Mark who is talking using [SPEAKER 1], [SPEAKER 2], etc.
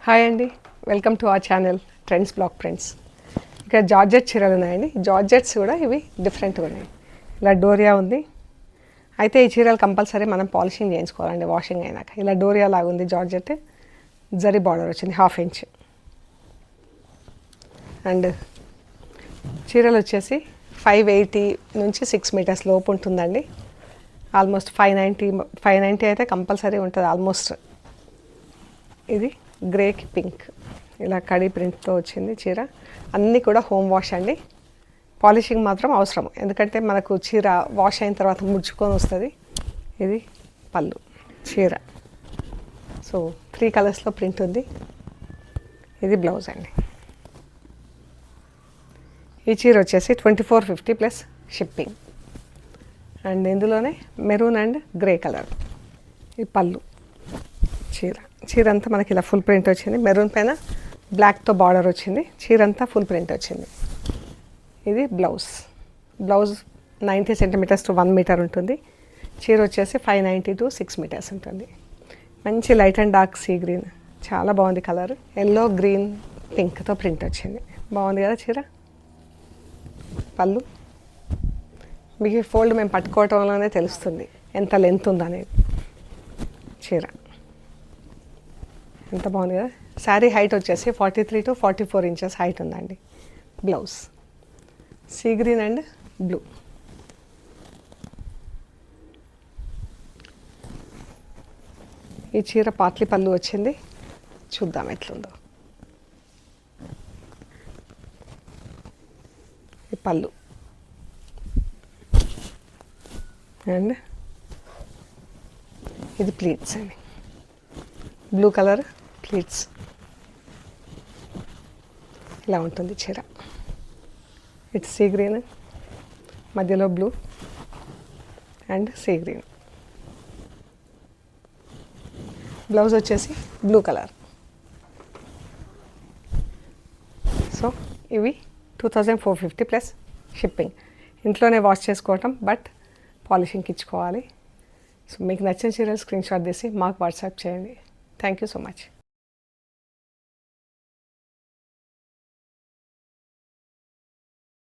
[SPEAKER 1] Hi అండి, welcome to our channel trends block prints. ఇక్కడ georgette చీరలు ఉన్నాయండి. జార్జెట్స్ కూడా ఇవి డిఫరెంట్గా ఉన్నాయి. ఇలా డోరియా ఉంది. అయితే ఈ చీరలు కంపల్సరీ మనం పాలిషింగ్ చేయించుకోవాలండి వాషింగ్ అయినాక. ఇలా డోరియా లాగా ఉంది జార్జెట్. జరీ బార్డర్ వచ్చింది 1/2 ఇంచ్. అండ్ చీరలు వచ్చేసి 580 నుంచి 6 మీటర్స్ లోపు ఉంటుందండి. ఆల్మోస్ట్ 590 అయితే కంపల్సరీ ఉంటుంది ఆల్మోస్ట్. ఇది గ్రేకి పింక్, ఇలా కడీ ప్రింట్తో వచ్చింది చీర. అన్నీ కూడా హోమ్ వాష్ అండి. పాలిషింగ్ మాత్రం అవసరం, ఎందుకంటే మనకు చీర వాష్ అయిన తర్వాత ముడుచుకొని వస్తుంది. ఇది పళ్ళు చీర. సో 3 కలర్స్లో ప్రింట్ ఉంది. ఇది బ్లౌజ్ అండి. ఈ చీర వచ్చేసి 2450 ప్లస్ షిప్పింగ్. అండ్ ఇందులోనే మెరూన్ అండ్ గ్రే కలర్. ఈ పళ్ళు చీర అంతా మనకి ఇలా ఫుల్ ప్రింట్ వచ్చింది. మెరూన్ పైన బ్లాక్తో బార్డర్ వచ్చింది. చీర అంతా ఫుల్ ప్రింట్ వచ్చింది. ఇది బ్లౌజ్ 90 సెంటీమీటర్స్ టు 1 మీటర్ ఉంటుంది. చీర వచ్చేసి 590 to 6 మీటర్స్ ఉంటుంది. మంచి light and dark sea green, చాలా బాగుంది కలర్. ఎల్లో, గ్రీన్, పింక్తో ప్రింట్ వచ్చింది. బాగుంది కదా చీర. పళ్ళు మీకు ఫోల్డ్ మేము పట్టుకోవటంలోనే తెలుస్తుంది ఎంత లెంత్ ఉందనేది. చీర ఎంత బాగుంది కదా. శారీ హైట్ వచ్చేసి 43 to 44 ఇంచెస్ హైట్ ఉందండి. Blouse sea green and blue. ఈ చీర పాట్లీ పళ్ళు వచ్చింది. చూద్దాం ఎట్లుందో. ఈ పళ్ళు అండ్ ఇది ప్లీట్స్ అండి. Blue colour pleats. ఇలా ఉంటుంది చీర. ఇట్స్ సీ గ్రీన్, మధ్యలో blue and sea green. Blouse వచ్చేసి బ్లూ కలర్. సో ఇవి 2450 ప్లస్ షిప్పింగ్. ఇంట్లోనే వాష్ చేసుకోవటం, బట్ పాలిషింగ్కి ఇచ్చుకోవాలి. సో మీకు నచ్చిన చీరలు స్క్రీన్ షాట్ తీసి మాకు వాట్సాప్ చేయండి. Thank you so much.